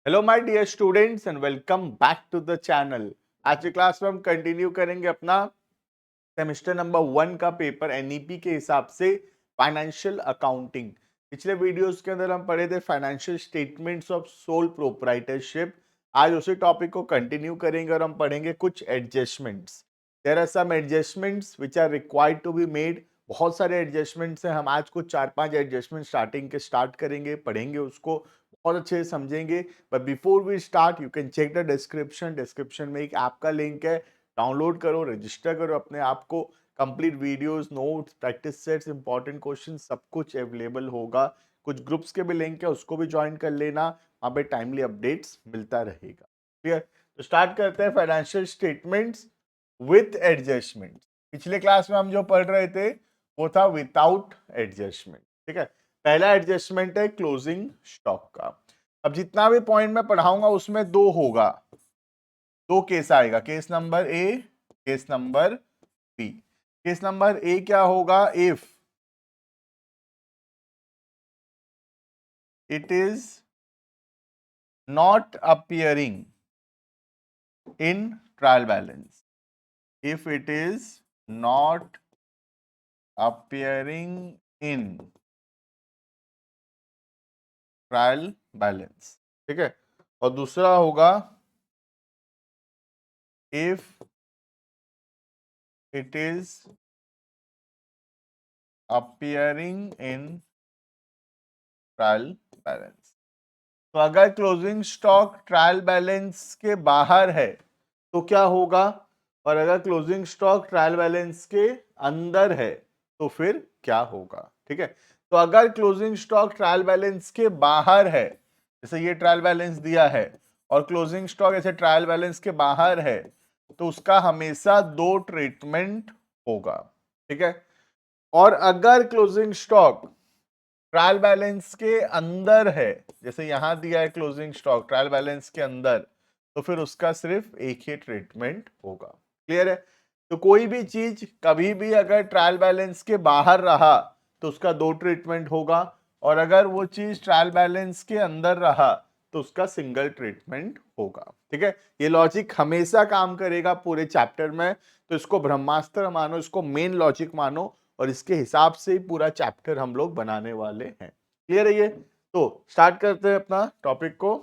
Hello my dear students and welcome back to the channel. आज की class में हम कंटिन्यू करेंगे अपना सेमेस्टर नंबर 1 का पेपर एनईपी के हिसाब से फाइनेंशियल अकाउंटिंग। पिछले वीडियोस के अंदर हम पढ़े थे financial statements of sole proprietorship. आज उसी टॉपिक को कंटिन्यू करेंगे और हम पढ़ेंगे कुछ adjustments. There are some adjustments which are required to be made. बहुत सारे एडजस्टमेंट्स हैं। हम आज कुछ 4-5 एडजस्टमेंट स्टार्टिंग के स्टार्ट करेंगे, पढ़ेंगे उसको बहुत अच्छे से समझेंगे। But before we start you can check the description में एक ऐप का लिंक है। डाउनलोड करो, रजिस्टर करो अपने आप को। Complete videos, notes, practice sets, important question सब कुछ अवेलेबल होगा। कुछ ग्रुप्स के भी लिंक है, उसको भी ज्वाइन कर लेना। वहाँ पे टाइमली अपडेट्स मिलता रहेगा। क्लियर? तो स्टार्ट करते हैं फाइनेंशियल स्टेटमेंट्स विथ एडजस्टमेंट। पिछले क्लास में हम जो पढ़ रहे थे वो था विदाउट एडजस्टमेंट। ठीक है, पहला एडजस्टमेंट है क्लोजिंग स्टॉक का। अब जितना भी पॉइंट मैं पढ़ाऊंगा उसमें दो होगा, दो केस आएगा, case number A, case number B. Case number A क्या होगा? If it is not appearing in trial balance, if it is not appearing in trial balance. ठीक है, और दूसरा होगा if it is appearing in trial balance. तो अगर closing stock trial balance के बाहर है तो क्या होगा, और अगर क्लोजिंग स्टॉक ट्रायल बैलेंस के अंदर है तो फिर क्या होगा? ठीक है, तो अगर क्लोजिंग स्टॉक ट्रायल बैलेंस के बाहर है, जैसे ये ट्रायल बैलेंस दिया है और क्लोजिंग स्टॉक ऐसे ट्रायल बैलेंस के बाहर है, तो उसका हमेशा दो ट्रीटमेंट होगा। ठीक है, और अगर क्लोजिंग स्टॉक ट्रायल बैलेंस के अंदर है, जैसे यहां दिया है क्लोजिंग स्टॉक ट्रायल बैलेंस के अंदर, तो फिर उसका सिर्फ एक ही ट्रीटमेंट होगा। क्लियर है? तो कोई भी चीज कभी भी अगर ट्रायल बैलेंस के बाहर रहा तो उसका दो ट्रीटमेंट होगा, और अगर वो चीज ट्रायल बैलेंस के अंदर रहा तो उसका सिंगल ट्रीटमेंट होगा। ठीक है, ये लॉजिक हमेशा काम करेगा पूरे चैप्टर में। तो इसको ब्रह्मास्त्र मानो, इसको मेन लॉजिक मानो, और इसके हिसाब से ही पूरा चैप्टर हम लोग बनाने वाले हैं। क्लियर है ये? तो स्टार्ट करते हैं अपना टॉपिक को।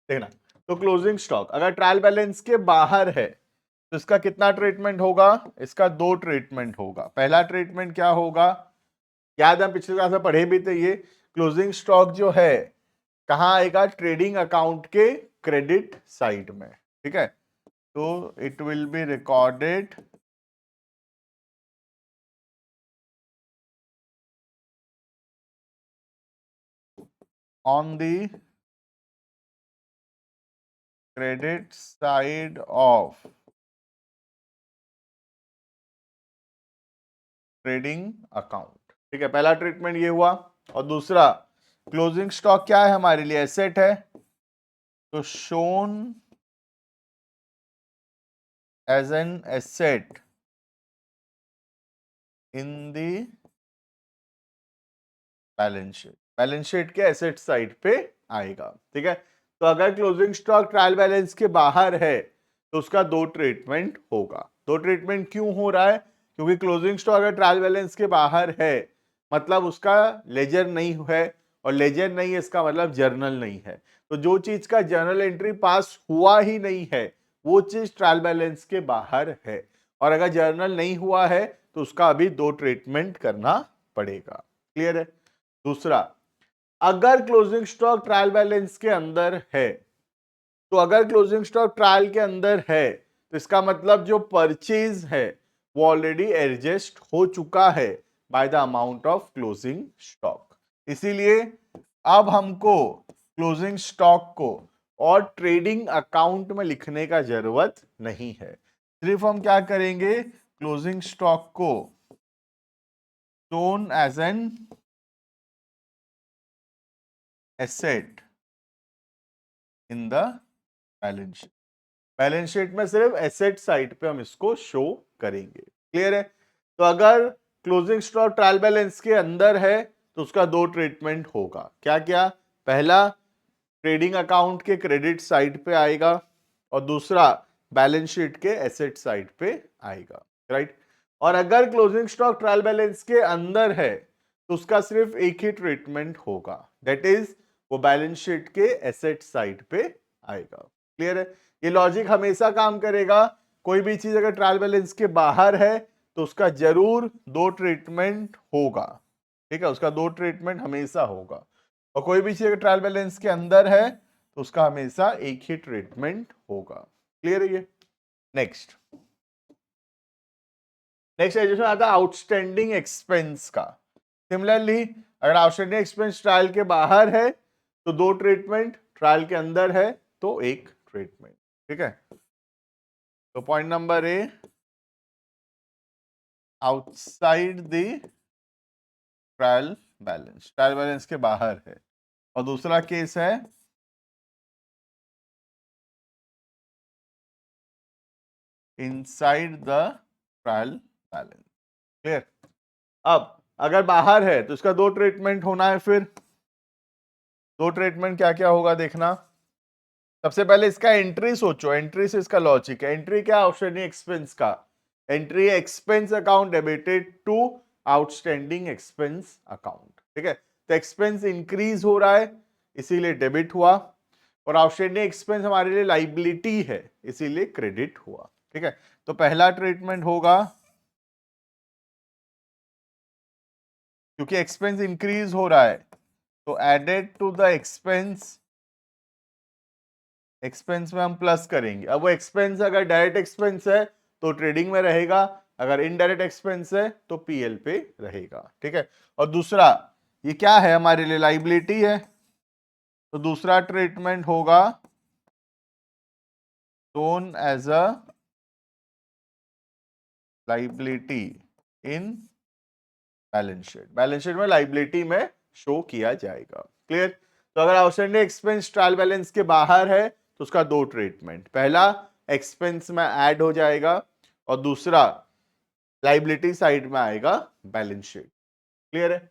देखना, तो क्लोजिंग स्टॉक अगर ट्रायल बैलेंस के बाहर है तो इसका कितना ट्रीटमेंट होगा? इसका दो ट्रीटमेंट होगा। पहला ट्रीटमेंट क्या होगा? याद है पिछले क्लास में पढ़े भी थे ये। क्लोजिंग स्टॉक जो है कहाँ आएगा? ट्रेडिंग अकाउंट के क्रेडिट साइड में। ठीक है, तो it will be recorded on the credit side of trading account. ठीक है, पहला ट्रीटमेंट ये हुआ। और दूसरा, क्लोजिंग स्टॉक क्या है हमारे लिए? एसेट है, तो shown as an asset in the balance sheet. Balance sheet के एसेट साइड पे आएगा। ठीक है, तो अगर क्लोजिंग स्टॉक ट्रायल बैलेंस के बाहर है तो उसका दो ट्रीटमेंट होगा। दो ट्रीटमेंट क्यों हो रहा है? क्योंकि क्लोजिंग स्टॉक अगर ट्रायल बैलेंस के बाहर है मतलब उसका लेजर नहीं है, और लेजर नहीं है इसका मतलब जर्नल नहीं है। तो जो चीज का जर्नल एंट्री पास हुआ ही नहीं है वो चीज ट्रायल बैलेंस के बाहर है, और अगर जर्नल नहीं हुआ है तो उसका अभी दो ट्रीटमेंट करना पड़ेगा। क्लियर है? दूसरा, अगर क्लोजिंग स्टॉक ट्रायल बैलेंस के अंदर है, तो अगर क्लोजिंग स्टॉक ट्रायल के अंदर है तो इसका मतलब जो परचेज है वो ऑलरेडी एडजस्ट हो चुका है by the amount of closing stock. इसीलिए अब हमको क्लोजिंग स्टॉक को और ट्रेडिंग अकाउंट में लिखने का जरूरत नहीं है। सिर्फ हम क्या करेंगे? क्लोजिंग स्टॉक को shown as an asset in the balance sheet. Balance sheet में सिर्फ एसेट साइड पे हम इसको शो करेंगे। क्लियर है? तो अगर क्लोजिंग स्टॉक ट्रायल बैलेंस के अंदर है तो उसका दो ट्रीटमेंट होगा। क्या क्या? पहला ट्रेडिंग अकाउंट के क्रेडिट साइड पे आएगा और दूसरा बैलेंस शीट के एसेट साइड पे आएगा, राइट। और अगर क्लोजिंग स्टॉक ट्रायल बैलेंस के अंदर है तो उसका सिर्फ एक ही ट्रीटमेंट होगा, दैट इज वो बैलेंस शीट के एसेट साइड पे आएगा। क्लियर है? ये लॉजिक हमेशा काम करेगा। कोई भी चीज अगर ट्रायल बैलेंस के बाहर है तो उसका जरूर दो ट्रीटमेंट होगा, ठीक है, उसका दो ट्रीटमेंट हमेशा होगा। और कोई भी चीज अगर ट्रायल बैलेंस के अंदर है तो उसका हमेशा एक ही ट्रीटमेंट होगा। क्लियर है ये? नेक्स्ट नेक्स्ट एजुकेशन आता है आउटस्टैंडिंग एक्सपेंस का। सिमिलरली अगर आउटस्टैंडिंग एक्सपेंस ट्रायल के बाहर है तो दो ट्रीटमेंट, ट्रायल के अंदर है तो एक ट्रीटमेंट, ठीक है। तो point number A, outside the trial balance, trial balance के बाहर है। और दूसरा केस है inside the trial balance. Clear? अब अगर बाहर है तो इसका दो ट्रीटमेंट होना है। फिर दो ट्रीटमेंट क्या क्या होगा देखना। सबसे पहले इसका एंट्री सोचो, एंट्री से इसका लॉजिक है। एंट्री क्या? आउटस्टैंडिंग एक्सपेंस का entry, expense account debited to outstanding expense account, ठीक है। तो एक्सपेंस इंक्रीज हो रहा है इसीलिए डेबिट हुआ, और आउटस्टैंडिंग एक्सपेंस हमारे लिए लाइबिलिटी है इसीलिए क्रेडिट हुआ, ठीक है। तो पहला ट्रीटमेंट होगा क्योंकि एक्सपेंस इंक्रीज हो रहा है तो added to the expense, expense में हम प्लस करेंगे। अब वो एक्सपेंस अगर डायरेक्ट एक्सपेंस है तो ट्रेडिंग में रहेगा, अगर इनडायरेक्ट एक्सपेंस है तो पीएल पे रहेगा, ठीक है। और दूसरा ये क्या है? हमारे लिए लाइबिलिटी है, तो दूसरा ट्रीटमेंट होगा shown as a liability in balance sheet. Balance sheet में लाइबिलिटी में शो किया जाएगा। क्लियर? तो अगर आउटस्टैंडिंग एक्सपेंस ट्रायल बैलेंस के बाहर है तो उसका दो ट्रीटमेंट, पहला एक्सपेंस में ऐड हो जाएगा और दूसरा लाइबिलिटी साइड में आएगा बैलेंस शीट। क्लियर है?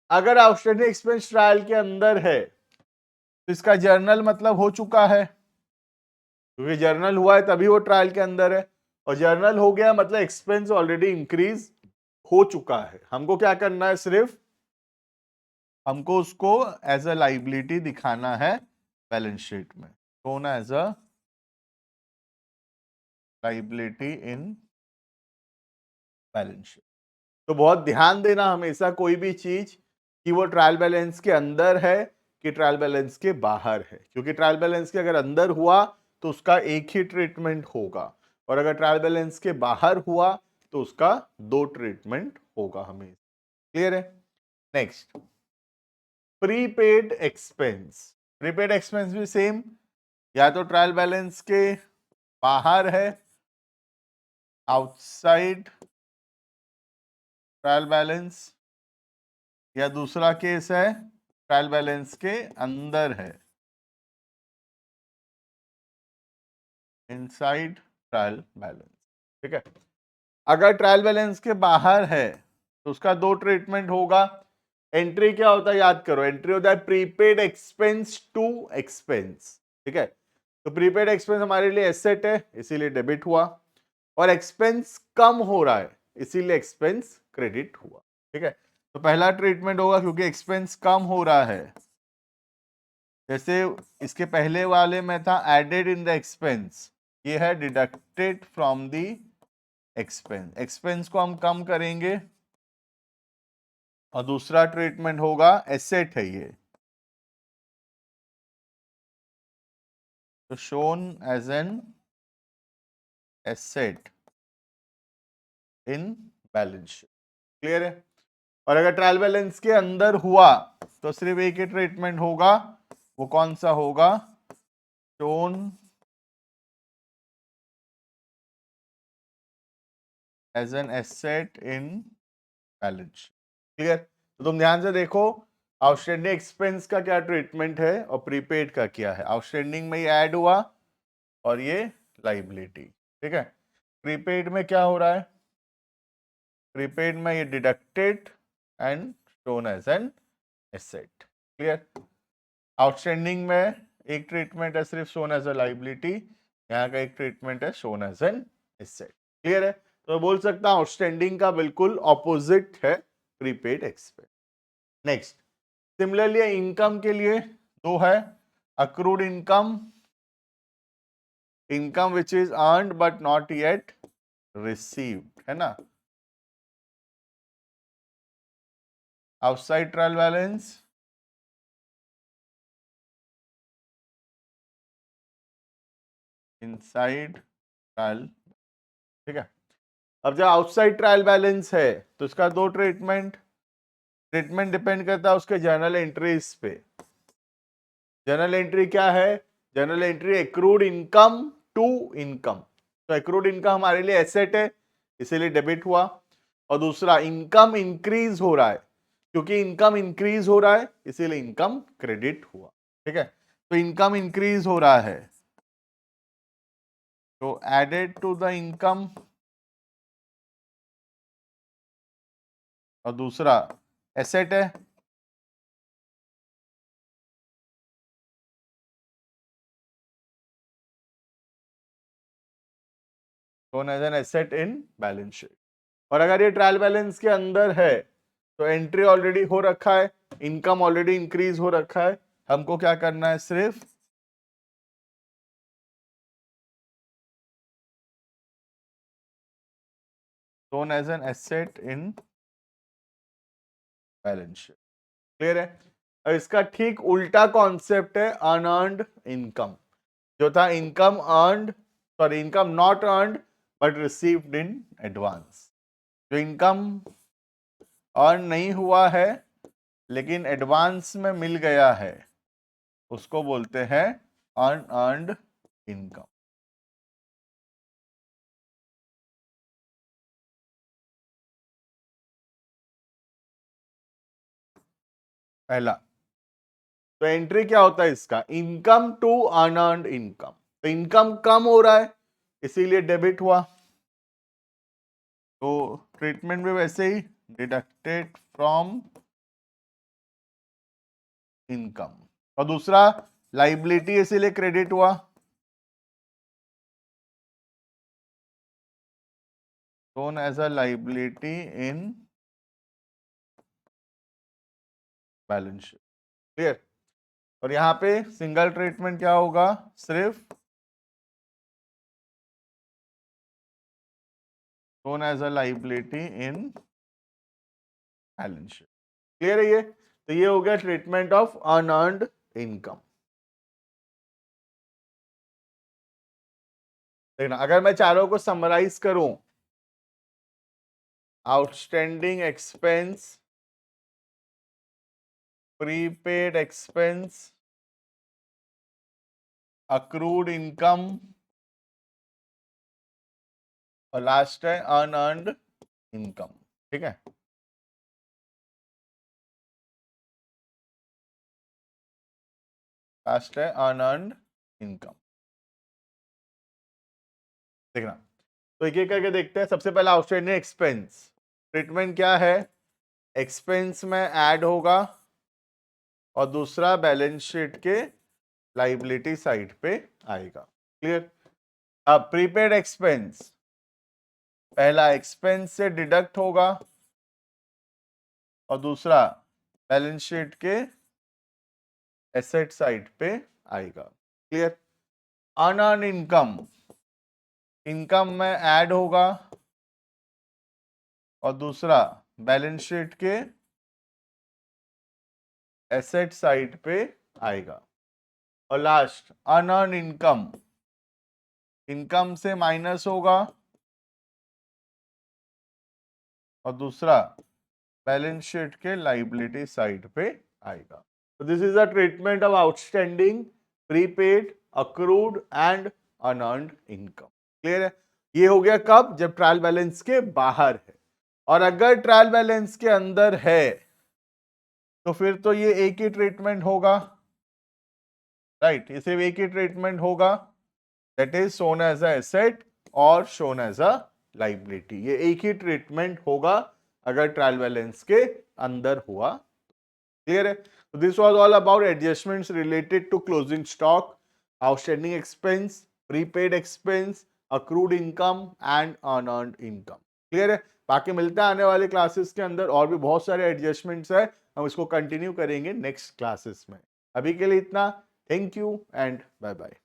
अगर आउटस्टैंडिंग एक्सपेंस ट्रायल के अंदर है तो इसका जर्नल मतलब हो चुका है, क्योंकि जर्नल हुआ है तभी वो ट्रायल के अंदर है, और जर्नल हो गया मतलब एक्सपेंस ऑलरेडी इंक्रीज हो चुका है। हमको क्या करना है? सिर्फ हमको उसको एज अ लाइबिलिटी दिखाना है बैलेंस शीट में, shown as a liability in balance sheet. तो बहुत ध्यान देना हमेशा कोई भी चीज कि वो ट्रायल बैलेंस के अंदर है कि ट्रायल बैलेंस के बाहर है, क्योंकि ट्रायल बैलेंस के अगर अंदर हुआ तो उसका एक ही ट्रीटमेंट होगा, और अगर ट्रायल बैलेंस के बाहर हुआ तो उसका दो ट्रीटमेंट होगा हमेशा। क्लियर है? Next, prepaid expense. Prepaid expense भी सेम, या तो ट्रायल बैलेंस के बाहर है, आउटसाइड ट्रायल बैलेंस, या दूसरा केस है ट्रायल बैलेंस के अंदर है, इनसाइड ट्रायल बैलेंस, ठीक है। अगर ट्रायल बैलेंस के बाहर है तो उसका दो ट्रीटमेंट होगा। एंट्री क्या होता है याद करो? एंट्री होता है प्रीपेड एक्सपेंस टू एक्सपेंस, ठीक है। तो प्रीपेड एक्सपेंस हमारे लिए एसेट है इसीलिए डेबिट हुआ, और एक्सपेंस कम हो रहा है इसीलिए एक्सपेंस क्रेडिट हुआ, ठीक है। तो पहला ट्रीटमेंट होगा क्योंकि एक्सपेंस कम हो रहा है, जैसे इसके पहले वाले में था एडेड इन द एक्सपेंस, ये है deducted from the expense. Expense को हम कम करेंगे, और दूसरा ट्रीटमेंट होगा एसेट है ये, तो shown as an asset in balance sheet. Clear है? और अगर ट्रायल बैलेंस के अंदर हुआ तो सिर्फ एक ही ट्रीटमेंट होगा, वो कौन सा होगा? Shown as an asset in balance sheet. Clear? तो तुम ध्यान से देखो, आउटस्टैंडिंग एक्सपेंस का क्या ट्रीटमेंट है और प्रीपेड का क्या है। आउटस्टैंडिंग में ये ऐड हुआ और ये लाइबिलिटी, ठीक है। प्रीपेड में क्या हो रहा है? प्रीपेड में ये deducted and shown as an asset. Clear? Outstanding में एक ट्रीटमेंट है सिर्फ शोन एज अ लाइबिलिटी, यहाँ का एक ट्रीटमेंट है shown as an asset. Clear है? तो बोल सकता हूं आउटस्टैंडिंग का बिल्कुल ऑपोजिट है prepaid expense. Next, similarly income के लिए दो है, accrued income, income which is earned but not yet received, है ना। Outside trial balance, inside trial, ठीक है। अब जब आउटसाइड ट्रायल बैलेंस है तो इसका दो ट्रीटमेंट डिपेंड करता है उसके जर्नल एंट्रीज पे। जर्नल एंट्री क्या है? Journal entry accrued income to income. तो एक्रूड इनकम हमारे लिए एसेट है, इसीलिए डेबिट हुआ। और दूसरा इनकम इंक्रीज हो रहा है, क्योंकि इनकम इंक्रीज हो रहा है इसीलिए इनकम क्रेडिट हुआ। ठीक है, तो इनकम इंक्रीज हो रहा है तो एडेड टू द इनकम, और दूसरा एसेट है। shown as an asset in balance sheet. और अगर ये ट्रायल बैलेंस के अंदर है तो एंट्री ऑलरेडी हो रखा है, इनकम ऑलरेडी इंक्रीज हो रखा है, हमको क्या करना है, सिर्फ shown as an asset in balance sheet. Clear है? और इसका ठीक उल्टा कॉन्सेप्ट है अनअर्न्ड इनकम, जो था income earned, sorry income not earned but received in advance. जो इनकम अर्न नहीं हुआ है लेकिन एडवांस में मिल गया है उसको बोलते हैं अनअर्न्ड इनकम। पहला तो एंट्री क्या होता है इसका, इनकम टू अनअर्न्ड इनकम। तो इनकम कम हो रहा है इसीलिए डेबिट हुआ, तो ट्रीटमेंट भी वैसे ही डिडक्टेड फ्रॉम इनकम। और दूसरा लाइबिलिटी इसीलिए क्रेडिट हुआ, shown as a liability in balance sheet. Clear? और यहां पे सिंगल ट्रीटमेंट क्या होगा, सिर्फ shown as a liability in balance sheet. Clear है ये? तो ये हो गया ट्रीटमेंट ऑफ अनअर्न्ड इनकम। देखना, अगर मैं चारों को समराइज करूं, outstanding expense, prepaid expense, accrued income और लास्ट है अनअर्न्ड इनकम। ठीक है, लास्ट है अनअर्न्ड इनकम। देखना, तो एक एक करके देखते हैं। सबसे पहला आउटस्टैंडिंग एक्सपेंस, ट्रीटमेंट क्या है, एक्सपेंस में ऐड होगा और दूसरा बैलेंस शीट के लाइबिलिटी साइड पे आएगा। क्लियर? अब प्रीपेड एक्सपेंस, पहला एक्सपेंस से डिडक्ट होगा और दूसरा बैलेंस शीट के एसेट साइड पे आएगा। क्लियर? अनअर्न्ड इनकम, इनकम में ऐड होगा और दूसरा बैलेंस शीट के एसेट साइड पे आएगा। और लास्ट अनअर्न्ड इनकम, इनकम से माइनस होगा और दूसरा बैलेंस शीट के लाइबिलिटी साइड पे आएगा। तो this is the treatment of outstanding, prepaid, accrued and unearned income. Clear है? ये हो गया कब, जब ट्रायल बैलेंस के बाहर है। और अगर ट्रायल बैलेंस के अंदर है तो फिर तो ये एक ही ट्रीटमेंट होगा, राइट? ये सिर्फ एक ही ट्रीटमेंट होगा, that is shown as a asset और शोन एज अ लाइबिलिटी। ये एक ही ट्रीटमेंट होगा अगर ट्रायल बैलेंस के अंदर हुआ। क्लियर है? तो this was all about adjustments related to closing stock, outstanding expense, prepaid expense, accrued income and unearned income. Clear है? बाकी मिलता है आने वाले क्लासेस के अंदर, और भी बहुत सारे एडजस्टमेंट्स है, हम इसको कंटिन्यू करेंगे नेक्स्ट क्लासेस में। अभी के लिए इतना। Thank you and bye bye.